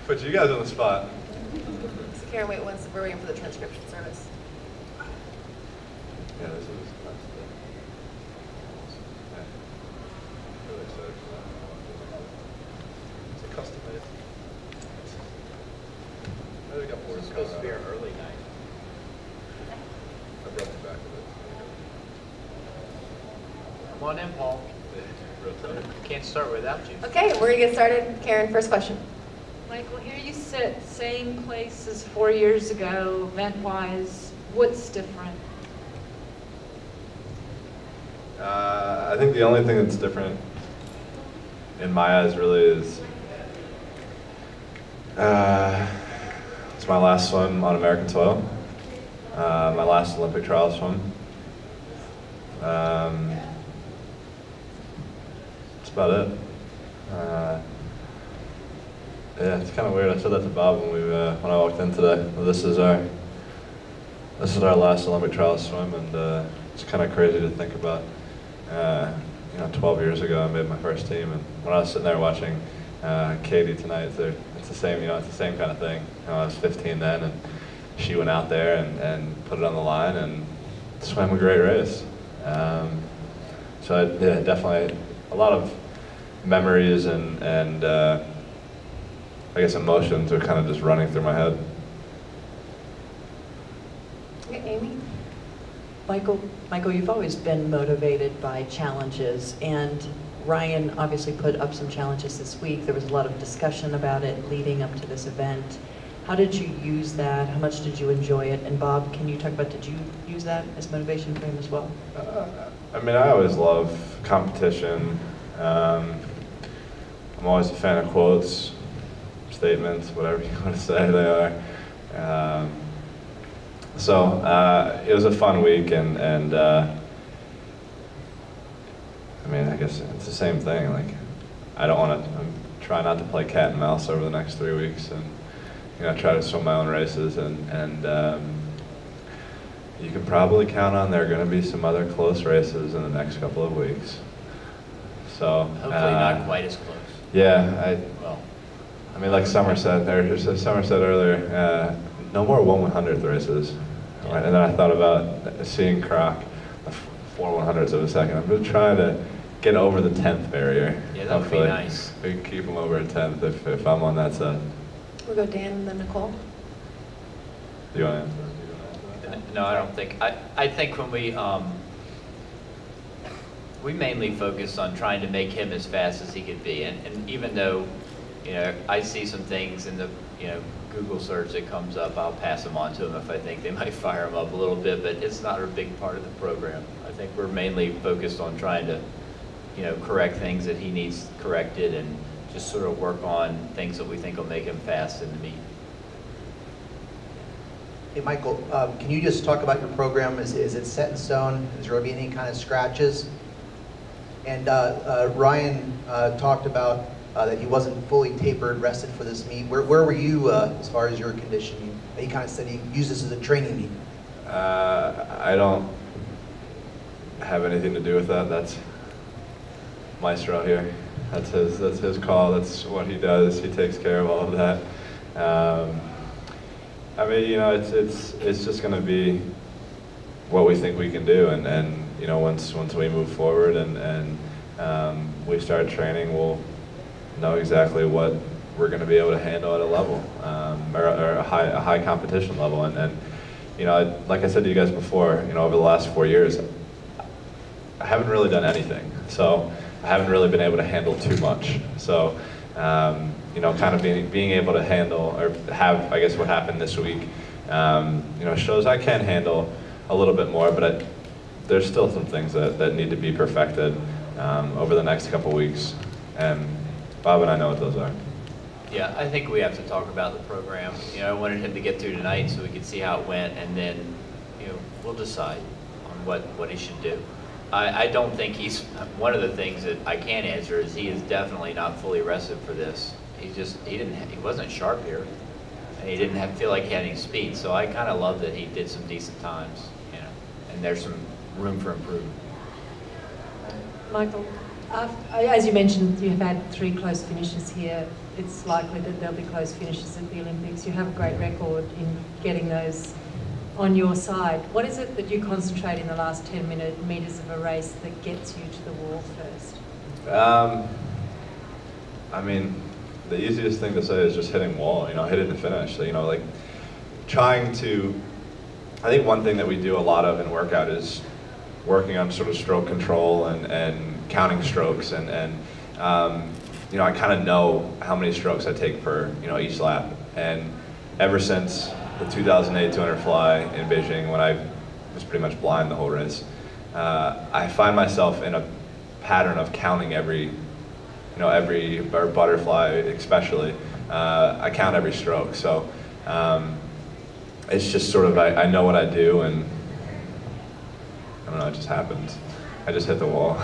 Put you guys on the spot. So Karen, wait, we're waiting for the transcription service. Yeah, this is nice. Yeah. Really excited for that. It's a custom made. I got more. It's supposed to be our early night. I brought the back of it. Come on in, Paul. Can't start without you. Okay, we're gonna get started. Karen, first question. Michael, here you sit, same place as 4 years ago, event-wise. What's different? I think the only thing that's different in my eyes really is it's my last swim on American soil, my last Olympic trial swim. That's about it. Yeah, it's kind of weird. I said that to Bob when I walked in today. This is our last Olympic trial swim, and it's kind of crazy to think about. 12 years ago, I made my first team, and when I was sitting there watching Katie tonight, it's the same. It's the same kind of thing. I was 15 then, and she went out there and put it on the line and swam a great race. So yeah, definitely a lot of memories and I guess emotions are kind of just running through my head. Okay, Amy. Michael, you've always been motivated by challenges, and Ryan obviously put up some challenges this week. There was a lot of discussion about it leading up to this event. How did you use that? How much did you enjoy it? And Bob, can you talk about, did you use that as motivation for him as well? I mean, I always love competition. I'm always a fan of quotes, statements, whatever you want to say they are. So it was a fun week, and I mean, I guess it's the same thing. Like, I don't want to. I'm trying not to play cat and mouse over the next 3 weeks, and try to swim my own races. And you can probably count on there are going to be some other close races in the next couple of weeks. So Hopefully not quite as close. Yeah, I mean, like Summer said earlier, no more 1/100th races. Yeah. Right? And then I thought about seeing Croc 4/100ths of a second. I'm going to try to get over the 10th barrier. Yeah, that would be nice. We can keep him over a 10th if I'm on that side. We'll go Dan and then Nicole. Do you want to answer that? No, I don't think. I think when we mainly focused on trying to make him as fast as he could be, and even though I see some things in the Google search that comes up, I'll pass them on to him if I think they might fire him up a little bit, but it's not a big part of the program. I think we're mainly focused on trying to correct things that he needs corrected, and just sort of work on things that we think will make him fast in the meet. Hey, Michael, can you just talk about your program? Is it set in stone? Is there going to be any kind of scratches? And Ryan talked about that he wasn't fully tapered, rested for this meet. Where were you as far as your conditioning? He kind of said he used this as a training meet. I don't have anything to do with that. That's Maestro here. That's his call. That's what he does. He takes care of all of that. I mean, it's just going to be what we think we can do, and once we move forward and we start training, we'll know exactly what we're going to be able to handle at a level, or a high competition level. And like I said to you guys before, over the last 4 years, I haven't really done anything. So I haven't really been able to handle too much. So kind of being able to handle, or have, I guess, what happened this week, shows I can handle a little bit more, but there's still some things that need to be perfected over the next couple weeks. And Bob and I know what those are. Yeah, I think we have to talk about the program. I wanted him to get through tonight so we could see how it went, and then we'll decide on what he should do. I don't think he's, one of the things that I can't answer is he is definitely not fully rested for this. He wasn't sharp here, and he didn't feel like he had any speed. So I kind of love that he did some decent times, and there's some room for improvement. Michael, as you mentioned, you've had 3 close finishes here. it's likely that there'll be close finishes at the Olympics. You have a great record in getting those on your side. What is it that you concentrate in the last 10 metres of a race that gets you to the wall first? I mean, the easiest thing to say is just hitting wall, hitting the finish. So, like trying to, I think one thing that we do a lot of in workout is working on sort of stroke control and counting strokes and I kind of know how many strokes I take per, each lap. And ever since the 2008 200 fly in Beijing, when I was pretty much blind the whole race, I find myself in a pattern of counting every butterfly especially. I count every stroke. So it's just sort of, I know what I do, and I don't know, it just happens. I just hit the wall.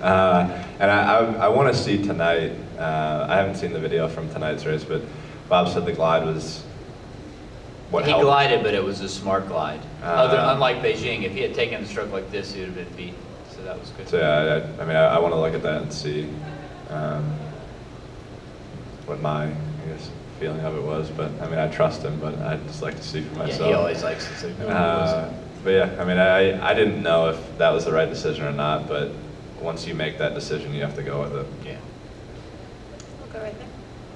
And I want to see tonight, I haven't seen the video from tonight's race, but Bob said the glide was what He helped. glided, but it was a smart glide. Unlike Beijing, if he had taken a stroke like this, he would have been beat. So that was good. So yeah, I want to look at that and see what my feeling of it was. But I trust him, but I'd just like to see for myself. Yeah, he always likes to see. But yeah, I didn't know if that was the right decision or not, but once you make that decision, you have to go with it. Yeah. We'll go right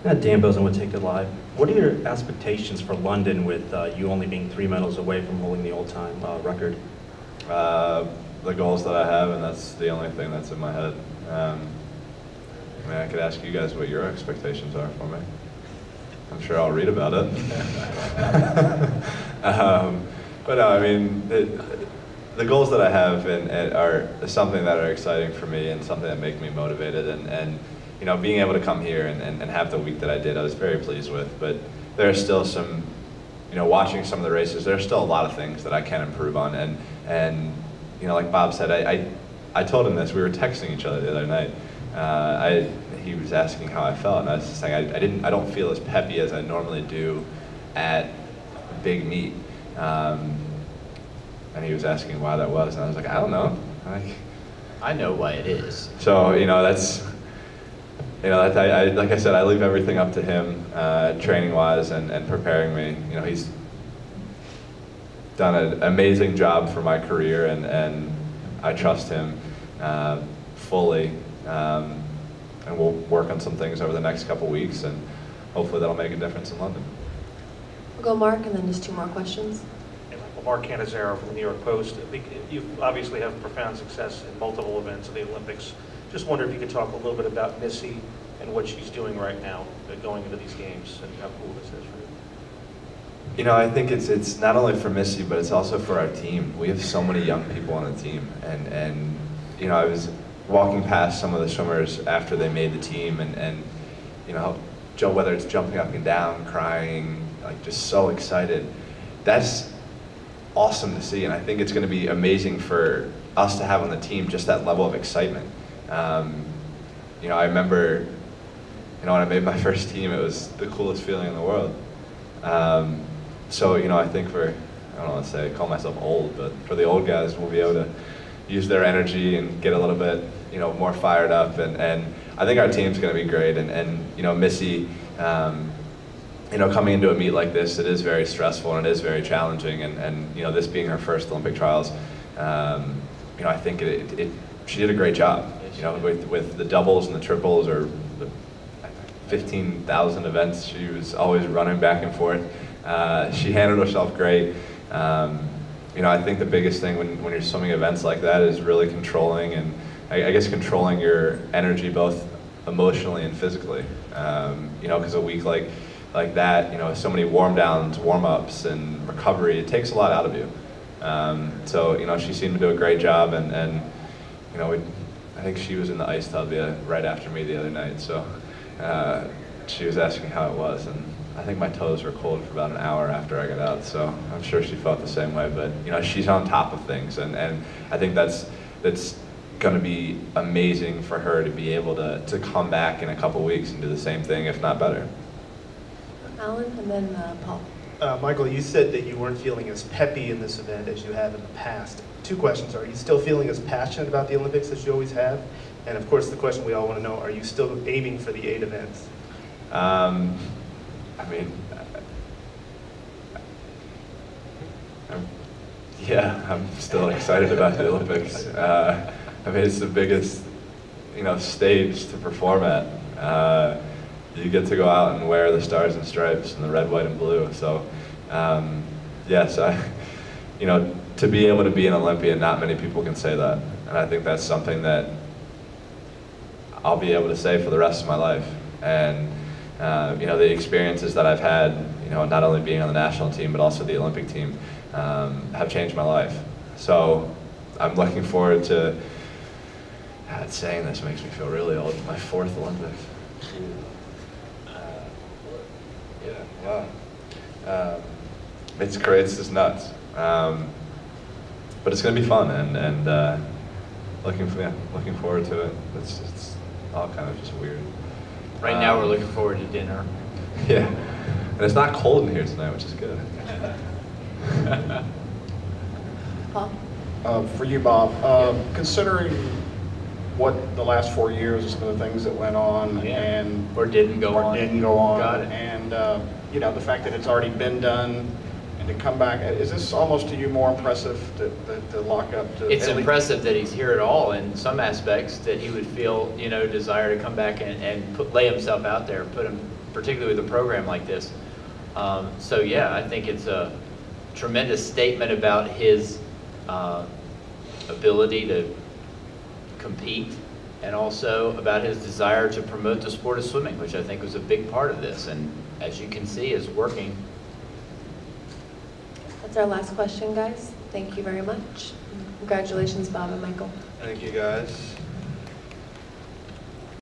there. Dan Bozen would take the live. What are your expectations for London with you only being 3 medals away from holding the all-time record? The goals that I have, and that's the only thing that's in my head. I could ask you guys what your expectations are for me. I'm sure I'll read about it. But no, the goals that I have are something that are exciting for me and something that make me motivated. And being able to come here and have the week that I did, I was very pleased with. But there are still some, watching some of the races, there are still a lot of things that I can improve on. And like Bob said, I told him this. We were texting each other the other night. He was asking how I felt, and I was just saying I don't feel as peppy as I normally do at a big meet. And he was asking why that was, and I was like, I don't know. I know why it is. So that's, like I said, I leave everything up to him, training-wise and preparing me. He's done an amazing job for my career, and I trust him fully. And we'll work on some things over the next couple weeks, and hopefully that'll make a difference in London. We'll go Mark, and then just 2 more questions. Hey, Michael. Mark Cannizzaro from the New York Post. You obviously have profound success in multiple events of the Olympics. Just wonder if you could talk a little bit about Missy and what she's doing right now, going into these games, and how cool this is for you. I think it's not only for Missy, but it's also for our team. We have so many young people on the team, and I was walking past some of the swimmers after they made the team, and Joe, whether it's jumping up and down, crying, like just so excited, that's awesome to see, and I think it's going to be amazing for us to have on the team just that level of excitement. I remember, when I made my first team, it was the coolest feeling in the world. So I think I don't want to say call myself old, but for the old guys, we'll be able to use their energy and get a little bit more fired up, and I think our team's going to be great. And Missy, coming into a meet like this, it is very stressful and it is very challenging, and this being her first Olympic trials, I think she did a great job. With the doubles and the triples, or the 15,000 events, she was always running back and forth. She handled herself great. I think the biggest thing when you're swimming events like that is really controlling, and I guess controlling your energy both emotionally and physically. Because a week like that, so many warm downs, warm ups, and recovery, it takes a lot out of you. So she seemed to do a great job, and I think she was in the ice tub right after me the other night. So she was asking how it was, and I think my toes were cold for about an hour after I got out, so I'm sure she felt the same way. But she's on top of things, and I think that's going to be amazing for her to be able to come back in a couple weeks and do the same thing, if not better. Alan, and then Paul. Michael, you said that you weren't feeling as peppy in this event as you have in the past. 2 questions. Are you still feeling as passionate about the Olympics as you always have? And of course, the question we all want to know, are you still aiming for the 8 events? I mean, I'm still excited about the Olympics. I mean, it's the biggest, stage to perform at. You get to go out and wear the stars and stripes and the red, white, and blue. So, yes, to be able to be an Olympian, not many people can say that. And I think that's something that I'll be able to say for the rest of my life. And, the experiences that I've had, not only being on the national team, but also the Olympic team, have changed my life. So I'm looking forward to, saying this makes me feel really old, my 4th Olympics. Wow. It's great, it's just nuts. But it's going to be fun, and looking forward to it. It's all kind of just weird. Right now, we're looking forward to dinner. Yeah, and it's not cold in here tonight, which is good. Paul? For you, Bob, considering what the last 4 years has been, the things that went on and Or didn't go on. Got it. And the fact that it's already been done and to come back, is this almost to you more impressive to lock up? It's impressive that he's here at all in some aspects, that he would feel, desire to come back and lay himself out there, particularly with a program like this. So yeah, I think it's a tremendous statement about his ability to compete, and also about his desire to promote the sport of swimming, which I think was a big part of this, and as you can see, is working. That's our last question, guys. Thank you very much. Congratulations, Bob and Michael. Thank you, guys.